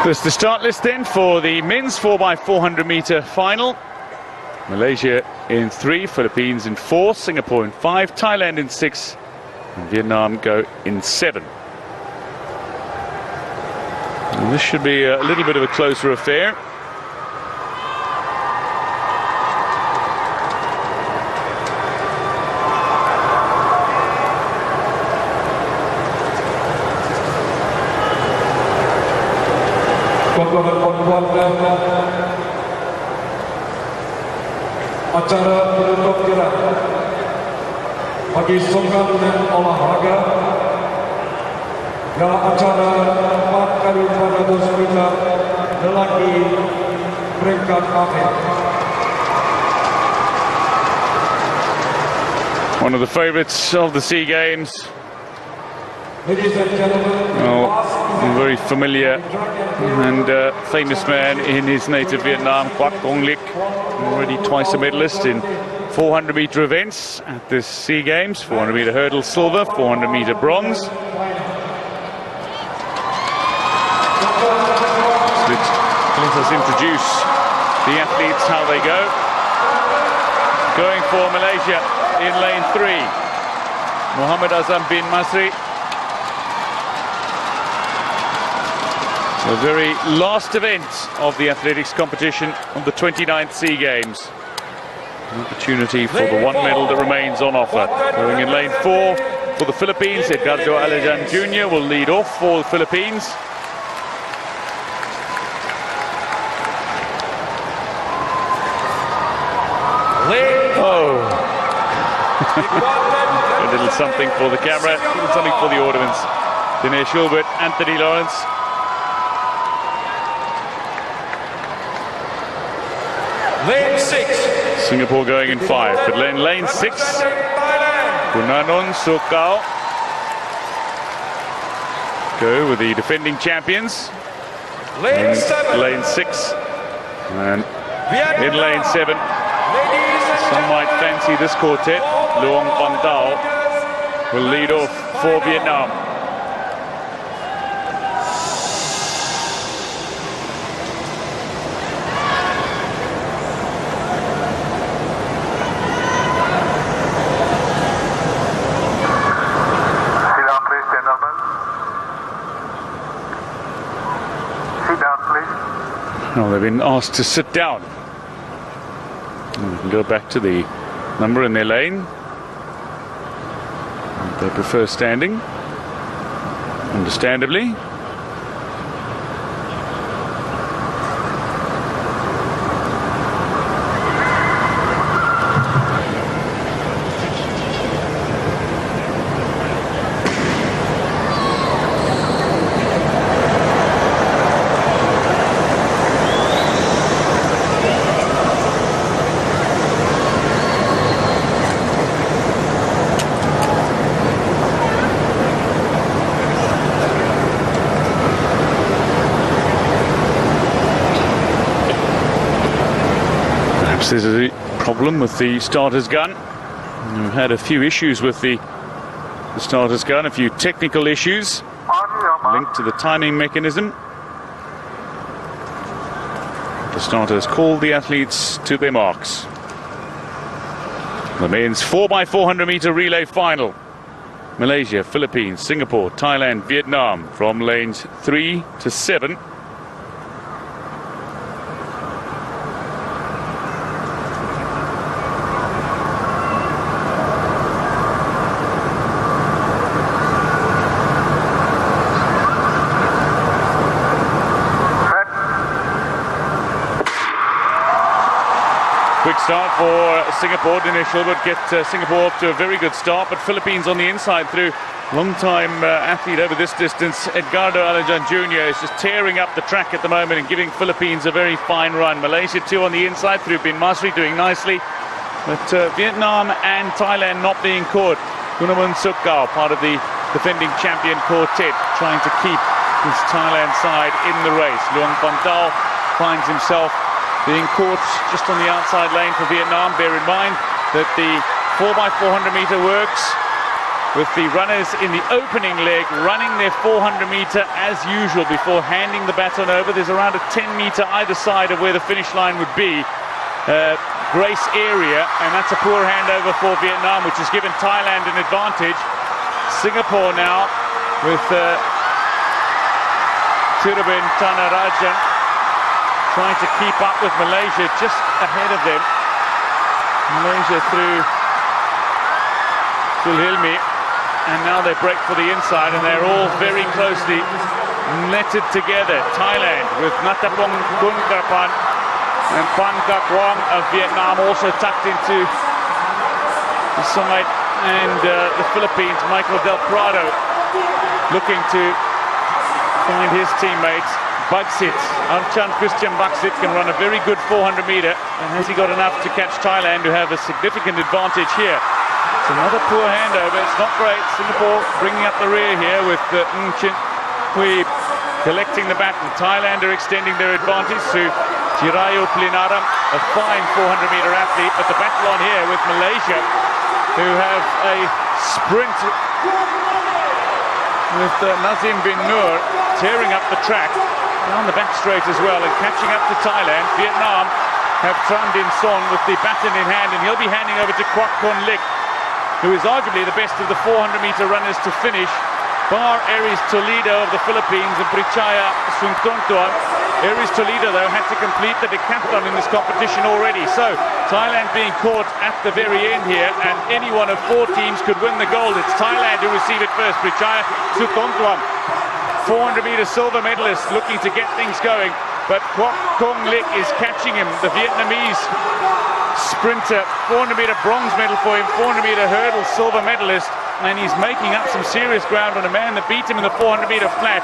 There's the start list then for the men's 4x400 meter final. Malaysia in 3, Philippines in 4, Singapore in 5, Thailand in 6, and Vietnam go in 7. And this should be a little bit of a closer affair. Acara penutup gerak bagi songkang dan olahraga dalam acara 4x400 meter lelaki peringkat akhir. One of the favourites of the SEA Games. Ladies and gentlemen, a very familiar and famous man in his native Vietnam, Quoc Công Lic, already twice a medalist in 400 meter events at the SEA Games, 400 meter hurdle silver, 400 meter bronze. Let us introduce the athletes, how they go. Going for Malaysia in lane 3, Muhammad Azam bin Masri. The very last event of the athletics competition on the 29th SEA Games. An opportunity for the one medal that remains on offer. Going in lane 4 for the Philippines, Edgardo Alajan Jr. will lead off for the Philippines. Oh. A little something for the camera, a little something for the audience. Dinesh Gilbert, Anthony Lawrence. Lane 6. Singapore going in 5, but lane 6, Gunanon Sukao go with the defending champions. Lane 7. Lane 6, and in lane 7, some might fancy this quartet. Luong Van Dao will lead off for Vietnam. No, they've been asked to sit down. And we can go back to the number in their lane. They prefer standing, understandably. There's a problem with the starter's gun. We've had a few issues with the starter's gun, a few technical issues linked to the timing mechanism. The starters called the athletes to their marks. The men's 4x400 meter relay final. Malaysia, Philippines, Singapore, Thailand, Vietnam from lanes 3 to 7. Quick start for Singapore. Dinesh Gilbert get Singapore up to a very good start, but Philippines on the inside through long-time athlete over this distance, Edgardo Alajan Jr. is just tearing up the track at the moment and giving Philippines a very fine run. Malaysia too on the inside through Bin Masri doing nicely, but Vietnam and Thailand not being caught. Gunawan Sukao, part of the defending champion quartet, trying to keep his Thailand side in the race. Luong Van Dao finds himself being caught just on the outside lane for Vietnam. Bear in mind that the 4x400 meter works with the runners in the opening leg running their 400 meter as usual before handing the baton over. There's around a 10 meter either side of where the finish line would be. Grace area, and that's a poor handover for Vietnam, which has given Thailand an advantage. Singapore now with Tirobin Thanarajan trying to keep up with Malaysia just ahead of them. Malaysia through Sulhilmi, and now they break for the inside, and they're all very closely netted together. Thailand with Natapong Bunkarpan and Pan Kak Wong of Vietnam also tucked into the side, and the Philippines, Michael Del Prado, looking to find his teammates. Bagsit, Archan Christian Bagsit can run a very good 400 meter, and has he got enough to catch Thailand, who have a significant advantage here? It's another poor handover, it's not great. Singapore bringing up the rear here with Ng Chin Hui collecting the baton. Thailand are extending their advantage to Jirayu Plinaram, a fine 400 meter athlete, but the battle on here with Malaysia, who have a sprint with Nazim bin Nur tearing up the track on the back straight as well and catching up to Thailand. Vietnam have Tran Din Son with the baton in hand, and he'll be handing over to Quoc Kon Lick, who is arguably the best of the 400 meter runners to finish, bar Aries Toledo of the Philippines and Prichaya Suntontuan. Aries Toledo, though, had to complete the decathlon in this competition already. So Thailand being caught at the very end here, and any one of 4 teams could win the gold. It's Thailand who receive it first. Prichaya Suntontuan, 400 meter silver medalist, looking to get things going, but Quoc Kon Lick is catching him. The Vietnamese sprinter, 400 meter bronze medal for him, 400 meter hurdle silver medalist, and he's making up some serious ground on a man that beat him in the 400 meter flat.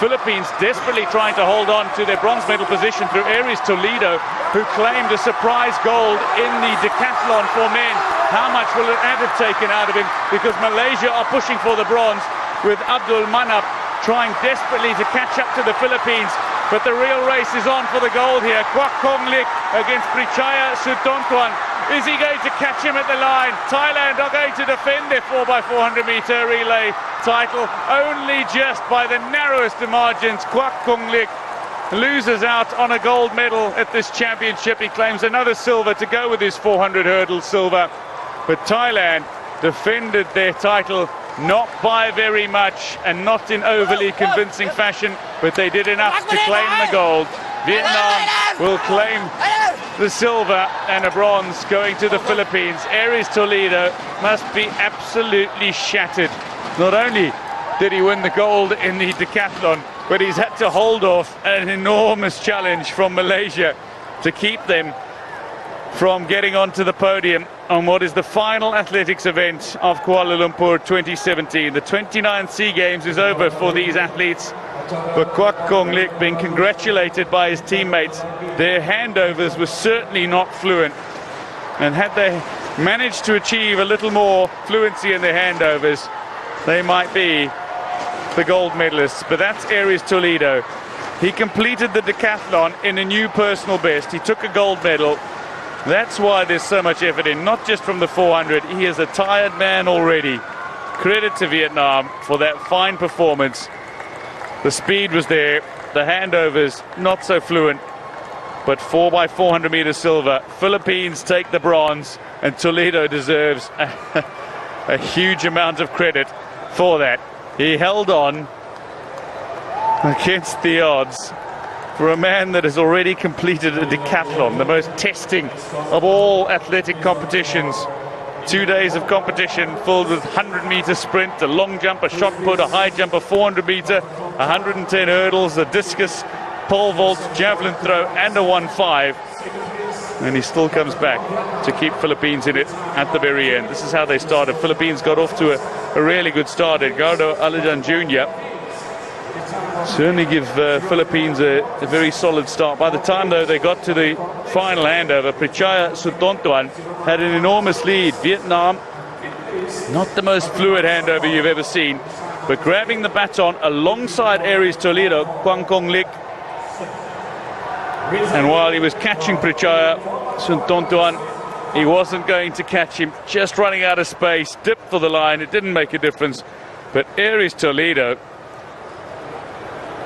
Philippines desperately trying to hold on to their bronze medal position through Aries Toledo, who claimed a surprise gold in the decathlon for men. How much will it have taken out of him? Because Malaysia are pushing for the bronze, with Abdul Manap trying desperately to catch up to the Philippines. But the real race is on for the gold here. Quoc Kon Lick against Prichaya Sutontuan. Is he going to catch him at the line? Thailand are going to defend their 4x400 meter relay title only just by the narrowest of margins. Quoc Kon Lick loses out on a gold medal at this championship. He claims another silver to go with his 400 hurdle silver. But Thailand defended their title not by very much and not in overly convincing fashion, but they did enough to claim the gold. Vietnam will claim the silver and a bronze going to the Philippines. Aries Toledo must be absolutely shattered. Not only did he win the gold in the decathlon, but he's had to hold off an enormous challenge from Malaysia to keep them from getting onto the podium on what is the final athletics event of Kuala Lumpur 2017. The 29th SEA Games is over for these athletes, but Quoc Kon Lick being congratulated by his teammates. Their handovers were certainly not fluent, and had they managed to achieve a little more fluency in their handovers, they might be the gold medalists. But that's Aries Toledo. He completed the decathlon in a new personal best. He took a gold medal. That's why there's so much effort in, not just from the 400. He is a tired man already. Credit to Vietnam for that fine performance. The speed was there, the handovers not so fluent, but 4x400 meter silver. Philippines take the bronze, and Toledo deserves a huge amount of credit for that. He held on against the odds for a man that has already completed a decathlon, the most testing of all athletic competitions. 2 days of competition filled with 100 meter sprint, a long jump, a shot put, a high jump, a 400 meter, 110 hurdles, a discus, pole vault, javelin throw, and a 1.5. And he still comes back to keep Philippines in it at the very end. This is how they started. Philippines got off to a really good start. Edgardo Alajan Jr. certainly give Philippines a very solid start. By the time, though, they got to the final handover, Prichaya Sutontuan had an enormous lead. Vietnam, not the most fluid handover you've ever seen, but grabbing the baton alongside Aries Toledo, Quoc Kon Lick. And while he was catching Prichaya Sutontuan, He wasn't going to catch him, just running out of space, dipped for the line. It didn't make a difference. But Aries Toledo,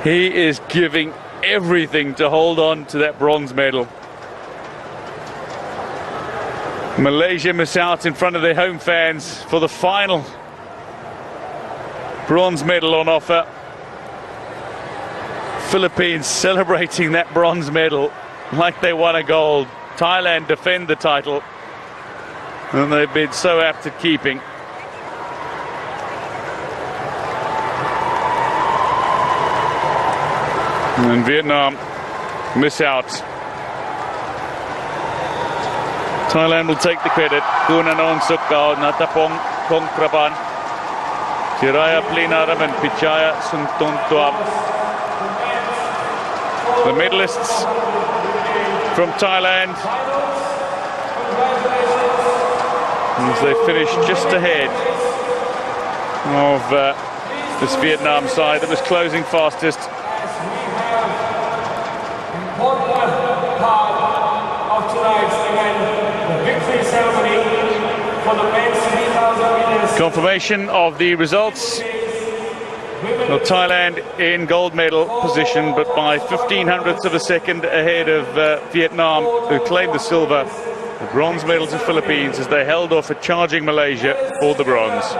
he is giving everything to hold on to that bronze medal. Malaysia miss out in front of their home fans for the final bronze medal on offer. Philippines celebrating that bronze medal like they won a gold. Thailand defend the title, and they've been so apt at keeping. And Vietnam miss out. Thailand will take the credit. Kunanon Sukao, Natapong Kongkraban, Chiraya Plinaram and Pichaya Suntuntuam. The medalists from Thailand, as they finish just ahead of this Vietnam side that was closing fastest. Important part of tonight's event, the victory ceremony for the men's 3,000 meters. Confirmation of the results. Well, Thailand in gold medal position, but by 1500ths of a second ahead of Vietnam, who claimed the silver. The bronze medal to Philippines as they held off a charging Malaysia for the bronze.